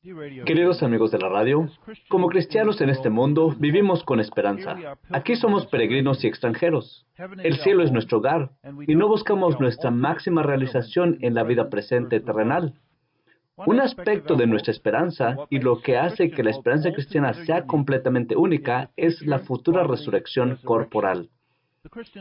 Queridos amigos de la radio, como cristianos en este mundo, vivimos con esperanza. Aquí somos peregrinos y extranjeros. El cielo es nuestro hogar, y no buscamos nuestra máxima realización en la vida presente terrenal. Un aspecto de nuestra esperanza, y lo que hace que la esperanza cristiana sea completamente única, es la futura resurrección corporal.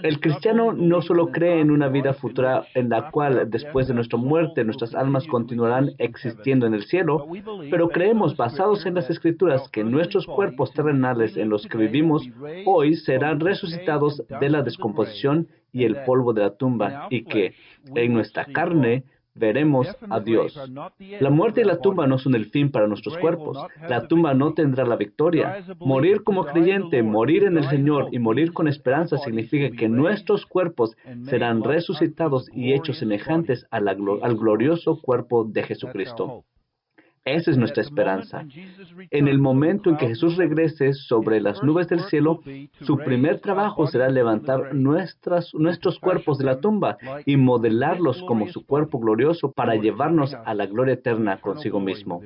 El cristiano no solo cree en una vida futura en la cual, después de nuestra muerte, nuestras almas continuarán existiendo en el cielo, pero creemos, basados en las Escrituras, que nuestros cuerpos terrenales en los que vivimos hoy serán resucitados de la descomposición y el polvo de la tumba, y que, en nuestra carne, veremos a Dios. La muerte y la tumba no son el fin para nuestros cuerpos. La tumba no tendrá la victoria. Morir como creyente, morir en el Señor y morir con esperanza significa que nuestros cuerpos serán resucitados y hechos semejantes al glorioso cuerpo de Jesucristo. Esa es nuestra esperanza. En el momento en que Jesús regrese sobre las nubes del cielo, su primer trabajo será levantar nuestros cuerpos de la tumba y modelarlos como su cuerpo glorioso para llevarnos a la gloria eterna consigo mismo.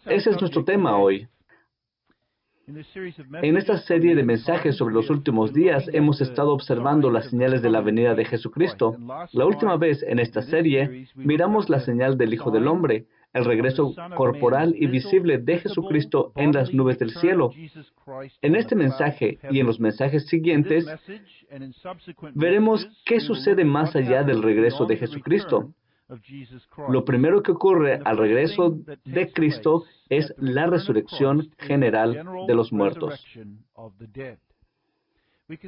Ese es nuestro tema hoy. En esta serie de mensajes sobre los últimos días hemos estado observando las señales de la venida de Jesucristo. La última vez en esta serie miramos la señal del Hijo del Hombre, el regreso corporal y visible de Jesucristo en las nubes del cielo. En este mensaje y en los mensajes siguientes veremos qué sucede más allá del regreso de Jesucristo. Lo primero que ocurre al regreso de Cristo es la resurrección general de los muertos.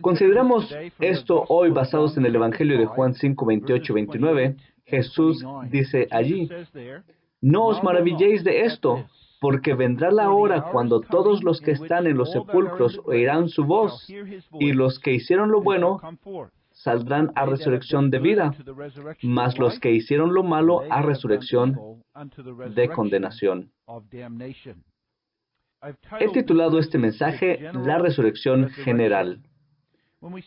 Consideramos esto hoy basados en el Evangelio de Juan 5, 28 y 29. Jesús dice allí: «No os maravilléis de esto, porque vendrá la hora cuando todos los que están en los sepulcros oirán su voz, y los que hicieron lo bueno saldrán a resurrección de vida, mas los que hicieron lo malo a resurrección de condenación». He titulado este mensaje La resurrección general.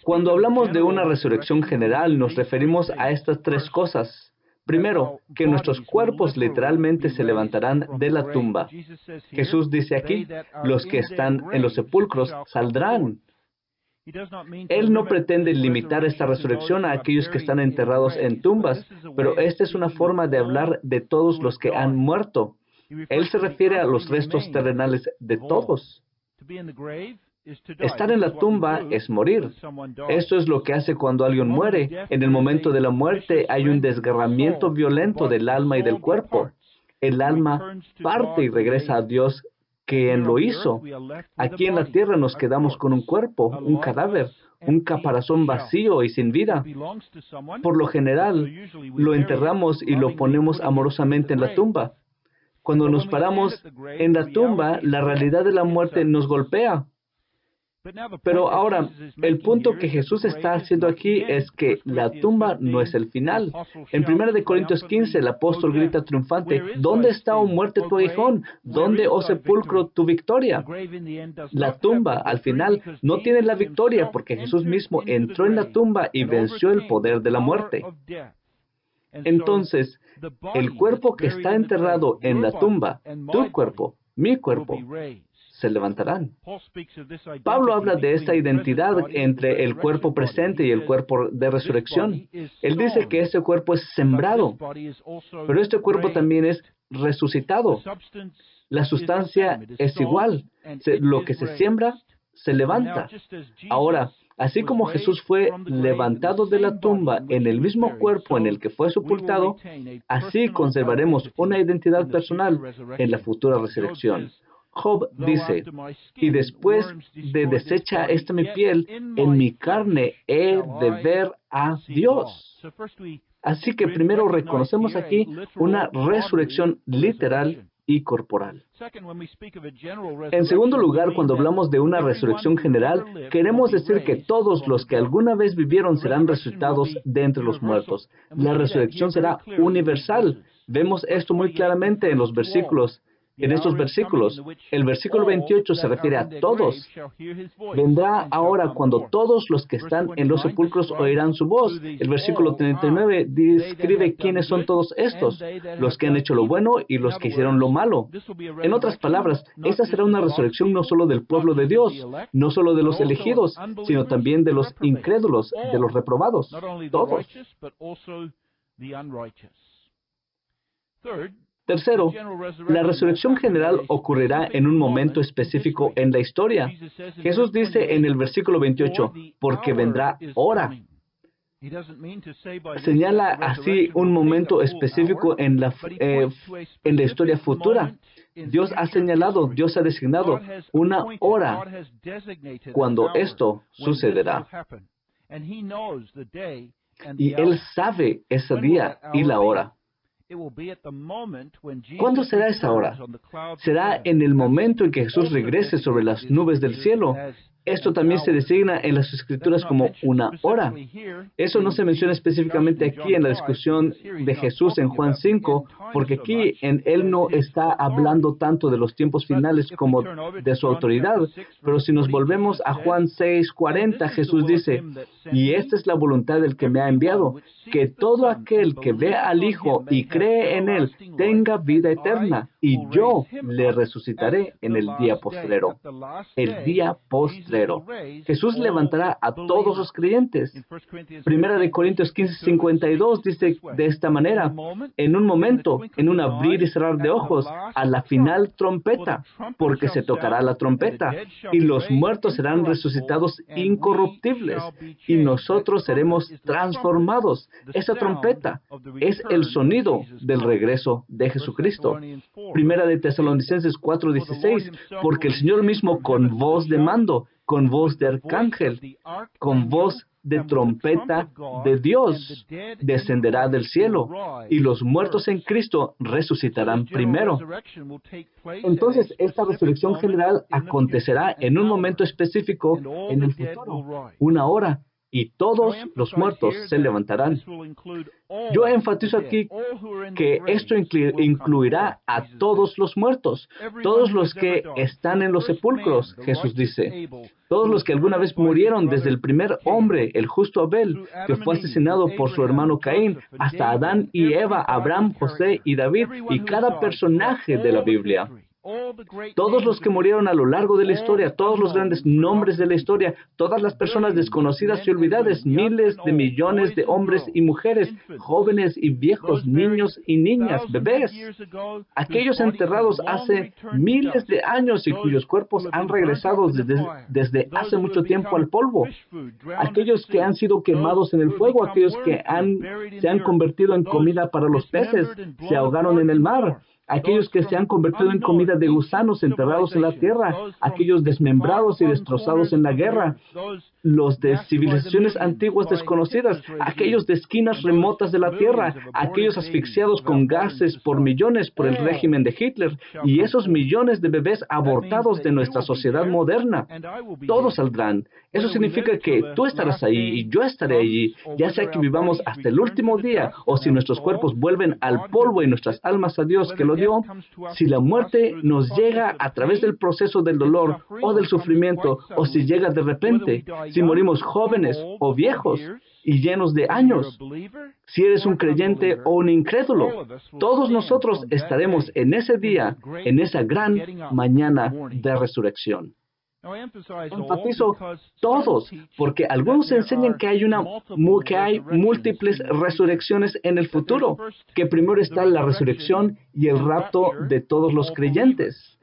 Cuando hablamos de una resurrección general, nos referimos a estas tres cosas. Primero, que nuestros cuerpos literalmente se levantarán de la tumba. Jesús dice aquí: los que están en los sepulcros saldrán. Él no pretende limitar esta resurrección a aquellos que están enterrados en tumbas, pero esta es una forma de hablar de todos los que han muerto. Él se refiere a los restos terrenales de todos. Estar en la tumba es morir. Esto es lo que hace cuando alguien muere. En el momento de la muerte hay un desgarramiento violento del alma y del cuerpo. El alma parte y regresa a Dios, quien lo hizo. Aquí en la tierra nos quedamos con un cuerpo, un cadáver, un caparazón vacío y sin vida. Por lo general, lo enterramos y lo ponemos amorosamente en la tumba. Cuando nos paramos en la tumba, la realidad de la muerte nos golpea. Pero ahora, el punto que Jesús está haciendo aquí es que la tumba no es el final. En 1 Corintios 15, el apóstol grita triunfante: ¿dónde está, oh muerte, tu aguijón? ¿Dónde, oh sepulcro, tu victoria? La tumba, al final, no tiene la victoria porque Jesús mismo entró en la tumba y venció el poder de la muerte. Entonces, el cuerpo que está enterrado en la tumba, tu cuerpo, mi cuerpo, se levantarán. Pablo habla de esta identidad entre el cuerpo presente y el cuerpo de resurrección. Él dice que este cuerpo es sembrado, pero este cuerpo también es resucitado. La sustancia es igual. Lo que se siembra, se levanta. Ahora, así como Jesús fue levantado de la tumba en el mismo cuerpo en el que fue sepultado, así conservaremos una identidad personal en la futura resurrección. Job dice: «Y después de deshecha esta mi piel, en mi carne he de ver a Dios». Así que primero reconocemos aquí una resurrección literal y corporal. En segundo lugar, cuando hablamos de una resurrección general, queremos decir que todos los que alguna vez vivieron serán resucitados de entre los muertos. La resurrección será universal. Vemos esto muy claramente en los versículos en estos versículos. El versículo 28 se refiere a todos. Vendrá ahora cuando todos los que están en los sepulcros oirán su voz. El versículo 39 describe quiénes son todos estos, los que han hecho lo bueno y los que hicieron lo malo. En otras palabras, esta será una resurrección no solo del pueblo de Dios, no solo de los elegidos, sino también de los incrédulos, de los reprobados, todos. Tercero, la resurrección general ocurrirá en un momento específico en la historia. Jesús dice en el versículo 28, porque vendrá hora. Señala así un momento específico en la historia futura. Dios ha señalado, Dios ha designado una hora cuando esto sucederá. Y Él sabe ese día y la hora. ¿Cuándo será esa hora? Será en el momento en que Jesús regrese sobre las nubes del cielo. Esto también se designa en las Escrituras como una hora. Eso no se menciona específicamente aquí en la discusión de Jesús en Juan 5, porque aquí Él no está hablando tanto de los tiempos finales como de su autoridad. Pero si nos volvemos a Juan 6:40, Jesús dice, y esta es la voluntad del que me ha enviado, que todo aquel que ve al Hijo y cree en Él tenga vida eterna, y yo le resucitaré en el día postrero. El día postrero. Jesús levantará a todos los creyentes. Primera de Corintios 15:52 dice de esta manera, en un momento, en un abrir y cerrar de ojos, a la final trompeta, porque se tocará la trompeta, y los muertos serán resucitados incorruptibles, y nosotros seremos transformados. Esa trompeta es el sonido del regreso de Jesucristo. Primera de Tesalonicenses 4:16, porque el Señor mismo con voz de mando, con voz de arcángel, con voz de trompeta de Dios, descenderá del cielo, y los muertos en Cristo resucitarán primero. Entonces, esta resurrección general acontecerá en un momento específico en el futuro, una hora, y todos los muertos se levantarán. Yo enfatizo aquí que esto incluirá a todos los muertos, todos los que están en los sepulcros, Jesús dice, todos los que alguna vez murieron, desde el primer hombre, el justo Abel, que fue asesinado por su hermano Caín, hasta Adán y Eva, Abraham, José y David, y cada personaje de la Biblia. Todos los que murieron a lo largo de la historia, todos los grandes nombres de la historia, todas las personas desconocidas y olvidadas, miles de millones de hombres y mujeres, jóvenes y viejos, niños y niñas, bebés, aquellos enterrados hace miles de años y cuyos cuerpos han regresado desde hace mucho tiempo al polvo, aquellos que han sido quemados en el fuego, aquellos que se han convertido en comida para los peces, se ahogaron en el mar, aquellos que se han convertido en comida de gusanos enterrados en la tierra, aquellos desmembrados y destrozados en la guerra, los de civilizaciones antiguas desconocidas, aquellos de esquinas remotas de la tierra, aquellos asfixiados con gases por millones por el régimen de Hitler, y esos millones de bebés abortados de nuestra sociedad moderna. Todos saldrán. Eso significa que tú estarás ahí y yo estaré allí, ya sea que vivamos hasta el último día, o si nuestros cuerpos vuelven al polvo y nuestras almas a Dios que lo dio. Si la muerte nos llega a través del proceso del dolor o del sufrimiento, o si llega de repente, si morimos jóvenes o viejos y llenos de años, si eres un creyente o un incrédulo, todos nosotros estaremos en ese día, en esa gran mañana de resurrección. Enfatizo todos, porque algunos enseñan que hay múltiples resurrecciones en el futuro, que primero está la resurrección y el rapto de todos los creyentes.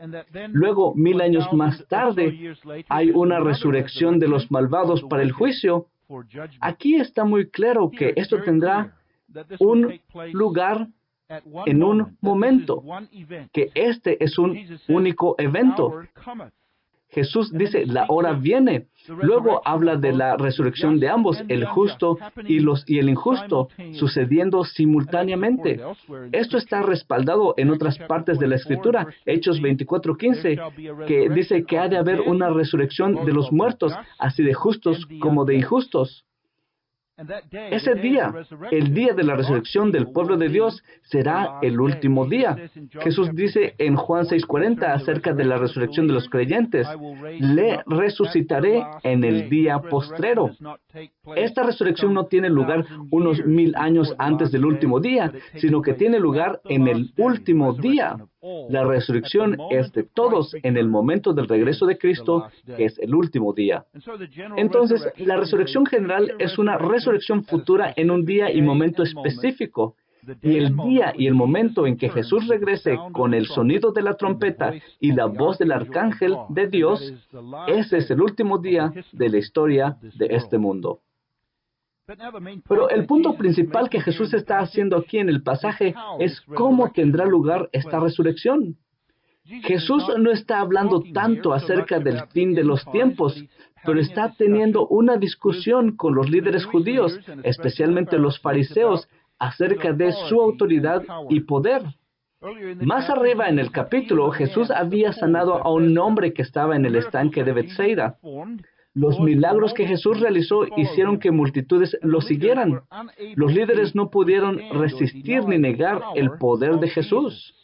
Luego, 1000 años más tarde, hay una resurrección de los malvados para el juicio. Aquí está muy claro que esto tendrá un lugar en un momento, que este es un único evento. Jesús dice, la hora viene. Luego habla de la resurrección de ambos, el justo y el injusto, sucediendo simultáneamente. Esto está respaldado en otras partes de la Escritura, Hechos 24:15, que dice que ha de haber una resurrección de los muertos, así de justos como de injustos. Ese día, el día de la resurrección del pueblo de Dios, será el último día. Jesús dice en Juan 6:40 acerca de la resurrección de los creyentes: le resucitaré en el día postrero. Esta resurrección no tiene lugar unos 1000 años antes del último día, sino que tiene lugar en el último día. La resurrección es de todos en el momento del regreso de Cristo, que es el último día. Entonces, la resurrección general es una resurrección futura en un día y momento específico. Y el día y el momento en que Jesús regrese con el sonido de la trompeta y la voz del arcángel de Dios, ese es el último día de la historia de este mundo. Pero el punto principal que Jesús está haciendo aquí en el pasaje es cómo tendrá lugar esta resurrección. Jesús no está hablando tanto acerca del fin de los tiempos, pero está teniendo una discusión con los líderes judíos, especialmente los fariseos, acerca de su autoridad y poder. Más arriba en el capítulo, Jesús había sanado a un hombre que estaba en el estanque de Betsaida. Los milagros que Jesús realizó hicieron que multitudes lo siguieran. Los líderes no pudieron resistir ni negar el poder de Jesús.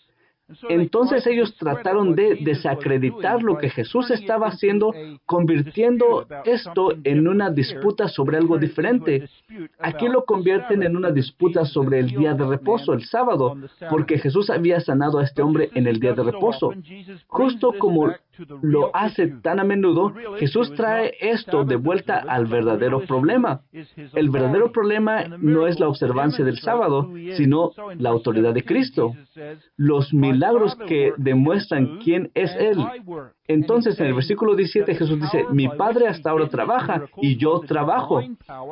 Entonces ellos trataron de desacreditar lo que Jesús estaba haciendo, convirtiendo esto en una disputa sobre algo diferente. Aquí lo convierten en una disputa sobre el día de reposo, el sábado, porque Jesús había sanado a este hombre en el día de reposo. Justo como lo hace tan a menudo, Jesús trae esto de vuelta al verdadero problema. El verdadero problema no es la observancia del sábado, sino la autoridad de Cristo. Los milagros que demuestran quién es Él. Entonces, en el versículo 17, Jesús dice: mi Padre hasta ahora trabaja y yo trabajo.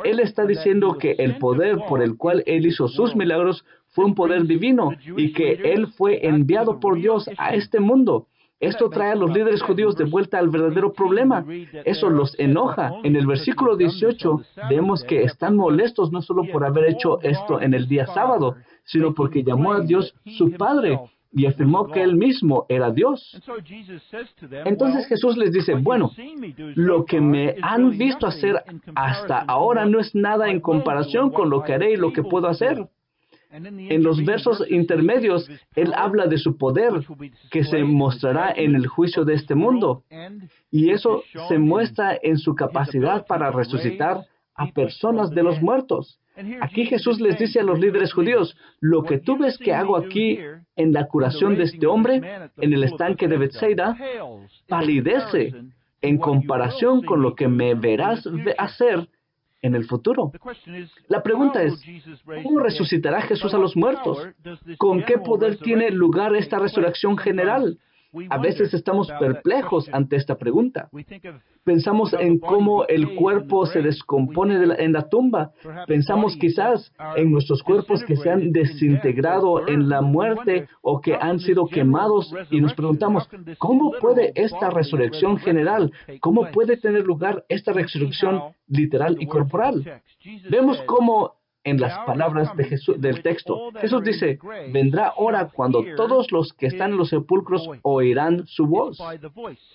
Él está diciendo que el poder por el cual Él hizo sus milagros fue un poder divino y que Él fue enviado por Dios a este mundo. Esto trae a los líderes judíos de vuelta al verdadero problema. Eso los enoja. En el versículo 18 vemos que están molestos no solo por haber hecho esto en el día sábado, sino porque llamó a Dios su Padre y afirmó que Él mismo era Dios. Entonces Jesús les dice: bueno, lo que me han visto hacer hasta ahora no es nada en comparación con lo que haré y lo que puedo hacer. En los versos intermedios, Él habla de su poder, que se mostrará en el juicio de este mundo. Y eso se muestra en su capacidad para resucitar a personas de los muertos. Aquí Jesús les dice a los líderes judíos: lo que tú ves que hago aquí en la curación de este hombre, en el estanque de Betsaida, palidece en comparación con lo que me verás hacer en el futuro. La pregunta es: ¿cómo resucitará Jesús a los muertos? ¿Con qué poder tiene lugar esta resurrección general? A veces estamos perplejos ante esta pregunta. Pensamos en cómo el cuerpo se descompone en la tumba. Pensamos quizás en nuestros cuerpos que se han desintegrado en la muerte o que han sido quemados, y nos preguntamos: ¿cómo puede esta resurrección general, cómo puede tener lugar esta resurrección literal y corporal? Vemos cómo en las palabras de Jesús, del texto, Jesús dice: vendrá hora cuando todos los que están en los sepulcros oirán su voz.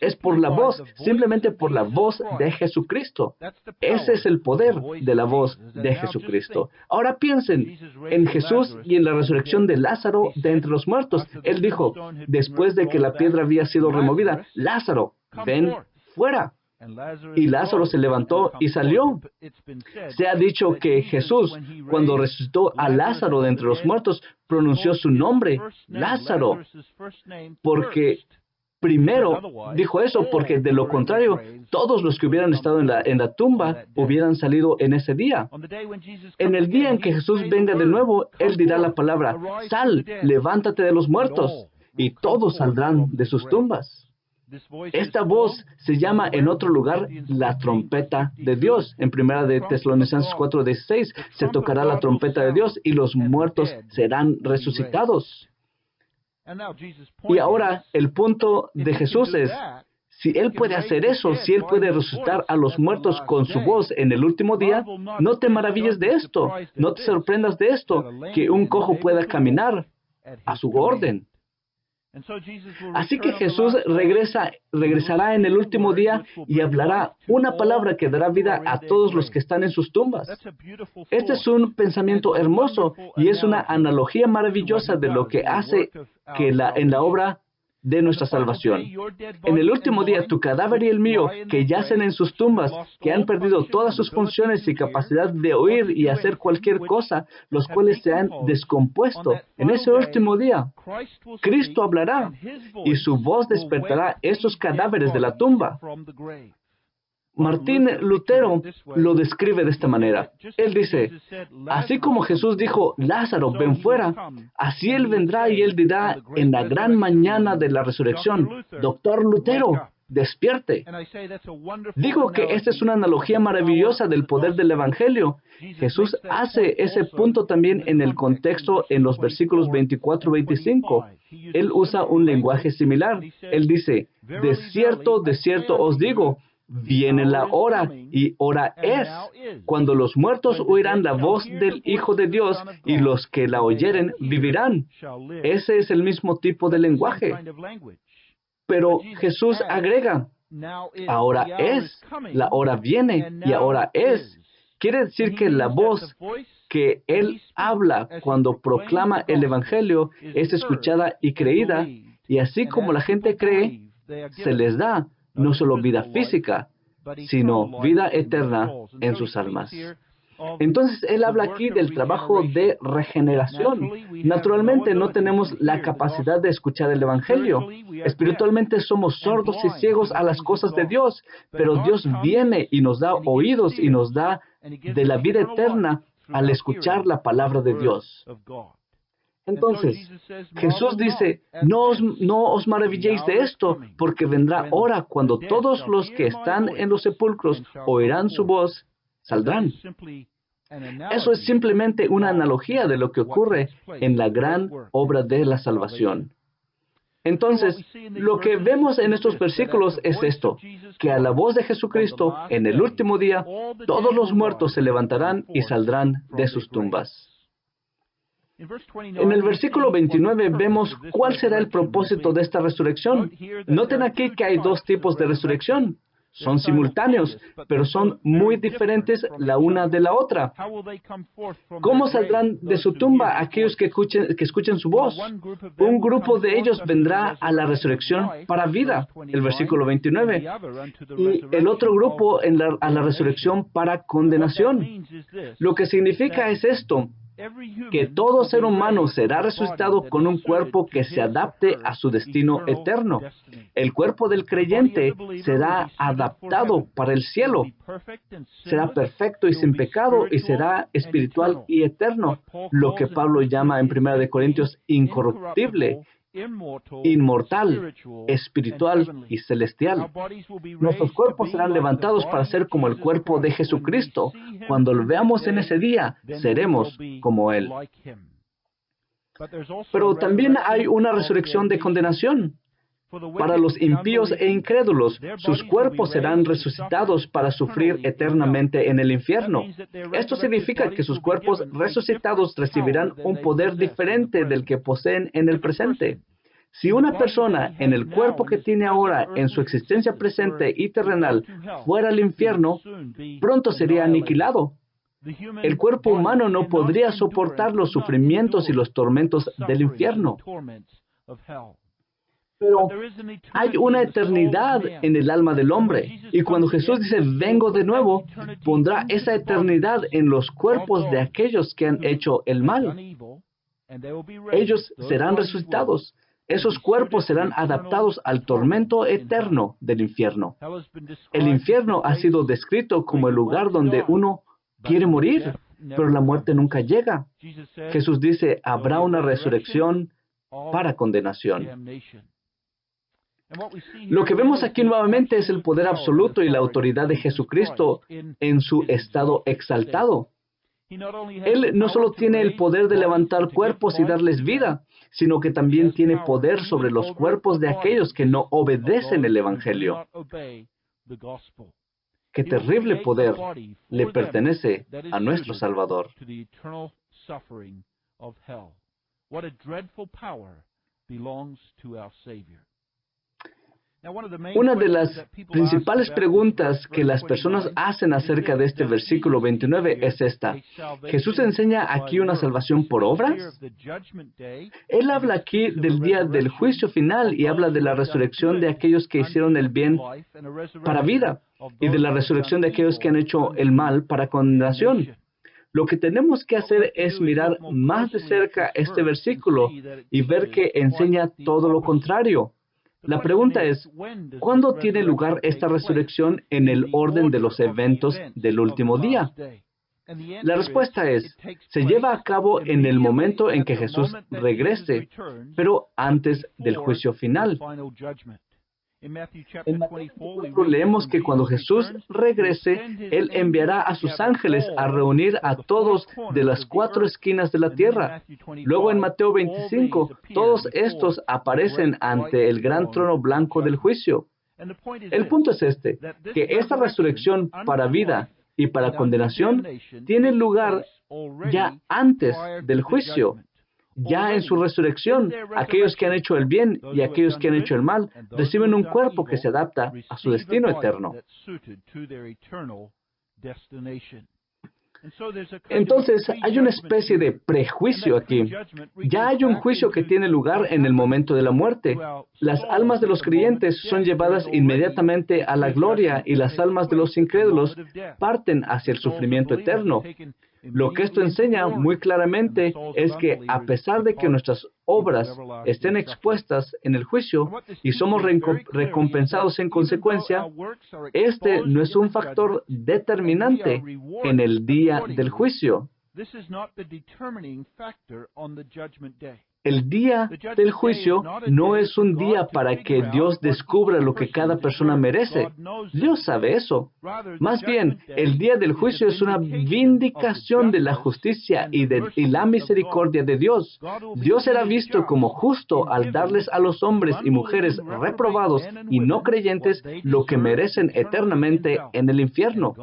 Es por la voz, simplemente por la voz de Jesucristo. Ese es el poder de la voz de Jesucristo. Ahora piensen en Jesús y en la resurrección de Lázaro de entre los muertos. Él dijo, después de que la piedra había sido removida: Lázaro, ven fuera. Y Lázaro se levantó y salió. Se ha dicho que Jesús, cuando resucitó a Lázaro de entre los muertos, pronunció su nombre, Lázaro, porque primero dijo eso, porque de lo contrario, todos los que hubieran estado en la tumba hubieran salido en ese día. En el día en que Jesús venga de nuevo, Él dirá la palabra: sal, levántate de los muertos, y todos saldrán de sus tumbas. Esta voz se llama en otro lugar la trompeta de Dios. En 1 de Tesalonicenses 4:16 se tocará la trompeta de Dios y los muertos serán resucitados. Y ahora el punto de Jesús es: si Él puede hacer eso, si Él puede resucitar a los muertos con su voz en el último día, no te maravilles de esto, no te sorprendas de esto, que un cojo pueda caminar a su orden. Así que Jesús regresará en el último día y hablará una palabra que dará vida a todos los que están en sus tumbas. Este es un pensamiento hermoso y es una analogía maravillosa de lo que hace en la obra de nuestra salvación. En el último día, tu cadáver y el mío, que yacen en sus tumbas, que han perdido todas sus funciones y capacidad de oír y hacer cualquier cosa, los cuales se han descompuesto, en ese último día, Cristo hablará y su voz despertará estos cadáveres de la tumba. Martín Lutero lo describe de esta manera. Él dice, así como Jesús dijo, Lázaro, ven fuera, así Él vendrá y Él dirá en la gran mañana de la resurrección, Doctor Lutero, despierte. Digo que esta es una analogía maravillosa del poder del Evangelio. Jesús hace ese punto también en el contexto en los versículos 24-25. Él usa un lenguaje similar. Él dice, de cierto os digo, viene la hora, y hora es, cuando los muertos oirán la voz del Hijo de Dios, y los que la oyeren vivirán. Ese es el mismo tipo de lenguaje. Pero Jesús agrega, ahora es, la hora viene, y ahora es. Quiere decir que la voz que Él habla cuando proclama el Evangelio es escuchada y creída, y así como la gente cree, se les da no solo vida física, sino vida eterna en sus almas. Entonces, Él habla aquí del trabajo de regeneración. Naturalmente, no tenemos la capacidad de escuchar el Evangelio. Espiritualmente somos sordos y ciegos a las cosas de Dios, pero Dios viene y nos da oídos y nos da de la vida eterna al escuchar la palabra de Dios. Entonces, Jesús dice, no os maravilléis de esto, porque vendrá hora cuando todos los que están en los sepulcros oirán su voz, saldrán. Eso es simplemente una analogía de lo que ocurre en la gran obra de la salvación. Entonces, lo que vemos en estos versículos es esto, que a la voz de Jesucristo, en el último día, todos los muertos se levantarán y saldrán de sus tumbas. En el versículo 29 vemos cuál será el propósito de esta resurrección. Noten aquí que hay dos tipos de resurrección. Son simultáneos, pero son muy diferentes la una de la otra. ¿Cómo saldrán de su tumba aquellos que escuchen su voz? Un grupo de ellos vendrá a la resurrección para vida, el versículo 29, y el otro grupo a la resurrección para condenación. Lo que significa es esto, que todo ser humano será resucitado con un cuerpo que se adapte a su destino eterno. El cuerpo del creyente será adaptado para el cielo. Será perfecto y sin pecado y será espiritual y eterno, lo que Pablo llama en 1 Corintios incorruptible, inmortal, espiritual y celestial. Nuestros cuerpos serán levantados para ser como el cuerpo de Jesucristo. Cuando lo veamos en ese día, seremos como Él. Pero también hay una resurrección de condenación. Para los impíos e incrédulos, sus cuerpos serán resucitados para sufrir eternamente en el infierno. Esto significa que sus cuerpos resucitados recibirán un poder diferente del que poseen en el presente. Si una persona en el cuerpo que tiene ahora en su existencia presente y terrenal fuera al infierno, pronto sería aniquilado. El cuerpo humano no podría soportar los sufrimientos y los tormentos del infierno. Pero hay una eternidad en el alma del hombre, y cuando Jesús dice, vengo de nuevo, pondrá esa eternidad en los cuerpos de aquellos que han hecho el mal. Ellos serán resucitados. Esos cuerpos serán adaptados al tormento eterno del infierno. El infierno ha sido descrito como el lugar donde uno quiere morir, pero la muerte nunca llega. Jesús dice, habrá una resurrección para condenación. Lo que vemos aquí nuevamente es el poder absoluto y la autoridad de Jesucristo en su estado exaltado. Él no solo tiene el poder de levantar cuerpos y darles vida, sino que también tiene poder sobre los cuerpos de aquellos que no obedecen el Evangelio. ¡Qué terrible poder le pertenece a nuestro Salvador! Una de las principales preguntas que las personas hacen acerca de este versículo 29 es esta. ¿Jesús enseña aquí una salvación por obras? Él habla aquí del día del juicio final y habla de la resurrección de aquellos que hicieron el bien para vida y de la resurrección de aquellos que han hecho el mal para condenación. Lo que tenemos que hacer es mirar más de cerca este versículo y ver que enseña todo lo contrario. La pregunta es, ¿cuándo tiene lugar esta resurrección en el orden de los eventos del último día? La respuesta es, se lleva a cabo en el momento en que Jesús regrese, pero antes del juicio final. En Mateo 24 leemos que cuando Jesús regrese, Él enviará a sus ángeles a reunir a todos de las 4 esquinas de la tierra. Luego en Mateo 25, todos estos aparecen ante el gran trono blanco del juicio. El punto es este, que esta resurrección para vida y para condenación tiene lugar ya antes del juicio. Ya en su resurrección, aquellos que han hecho el bien y aquellos que han hecho el mal reciben un cuerpo que se adapta a su destino eterno. Entonces, hay una especie de prejuicio aquí. Ya hay un juicio que tiene lugar en el momento de la muerte. Las almas de los creyentes son llevadas inmediatamente a la gloria y las almas de los incrédulos parten hacia el sufrimiento eterno. Lo que esto enseña muy claramente es que a pesar de que nuestras obras estén expuestas en el juicio y somos recompensados en consecuencia, este no es un factor determinante en el día del juicio. El día del juicio no es un día para que Dios descubra lo que cada persona merece. Dios sabe eso. Más bien, el día del juicio es una vindicación de la justicia y la misericordia de Dios. Dios será visto como justo al darles a los hombres y mujeres reprobados y no creyentes lo que merecen eternamente en el infierno.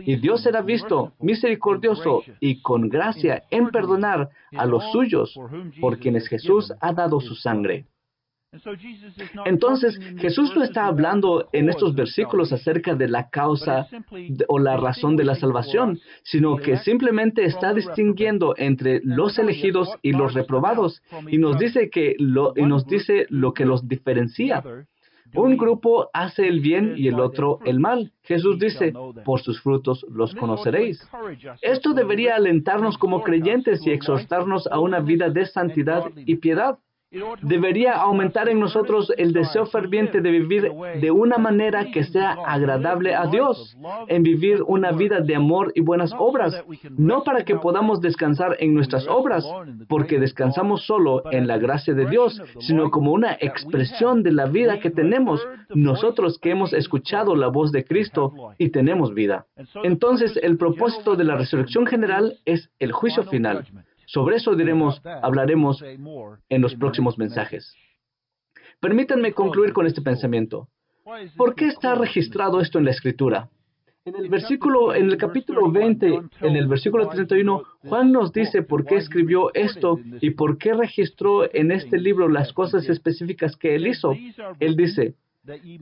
Y Dios será visto misericordioso y con gracia en perdonar a los suyos, por quienes Jesús ha dado su sangre. Entonces, Jesús no está hablando en estos versículos acerca de la causa o la razón de la salvación, sino que simplemente está distinguiendo entre los elegidos y los reprobados, y nos dice lo que los diferencia. Un grupo hace el bien y el otro el mal. Jesús dice, por sus frutos los conoceréis. Esto debería alentarnos como creyentes y exhortarnos a una vida de santidad y piedad. Debería aumentar en nosotros el deseo ferviente de vivir de una manera que sea agradable a Dios, en vivir una vida de amor y buenas obras, no para que podamos descansar en nuestras obras, porque descansamos solo en la gracia de Dios, sino como una expresión de la vida que tenemos nosotros que hemos escuchado la voz de Cristo y tenemos vida. Entonces, el propósito de la resurrección general es el juicio final. Sobre eso hablaremos en los próximos mensajes. Permítanme concluir con este pensamiento. ¿Por qué está registrado esto en la Escritura? En el capítulo 20, en el versículo 31, Juan nos dice por qué escribió esto y por qué registró en este libro las cosas específicas que él hizo. Él dice,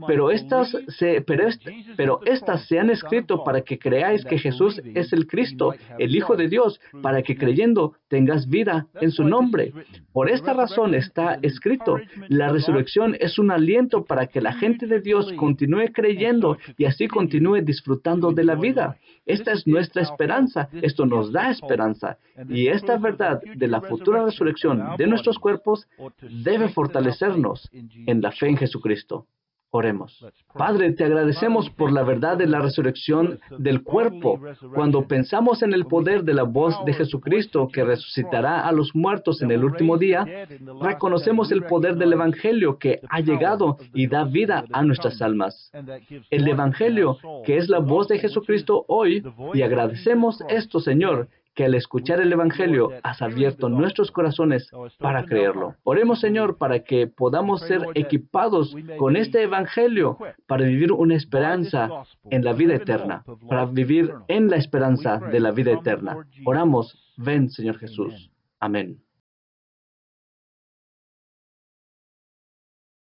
pero estas se han escrito para que creáis que Jesús es el Cristo, el Hijo de Dios, para que creyendo tengas vida en su nombre. Por esta razón está escrito, la resurrección es un aliento para que la gente de Dios continúe creyendo y así continúe disfrutando de la vida. Esta es nuestra esperanza, esto nos da esperanza. Y esta verdad de la futura resurrección de nuestros cuerpos debe fortalecernos en la fe en Jesucristo. Oremos. Padre, te agradecemos por la verdad de la resurrección del cuerpo. Cuando pensamos en el poder de la voz de Jesucristo que resucitará a los muertos en el último día, reconocemos el poder del Evangelio que ha llegado y da vida a nuestras almas. El Evangelio, que es la voz de Jesucristo hoy, y agradecemos esto, Señor, que al escuchar el Evangelio has abierto nuestros corazones para creerlo. Oremos, Señor, para que podamos ser equipados con este Evangelio para vivir una esperanza en la vida eterna, para vivir en la esperanza de la vida eterna. Oramos, ven, Señor Jesús. Amén.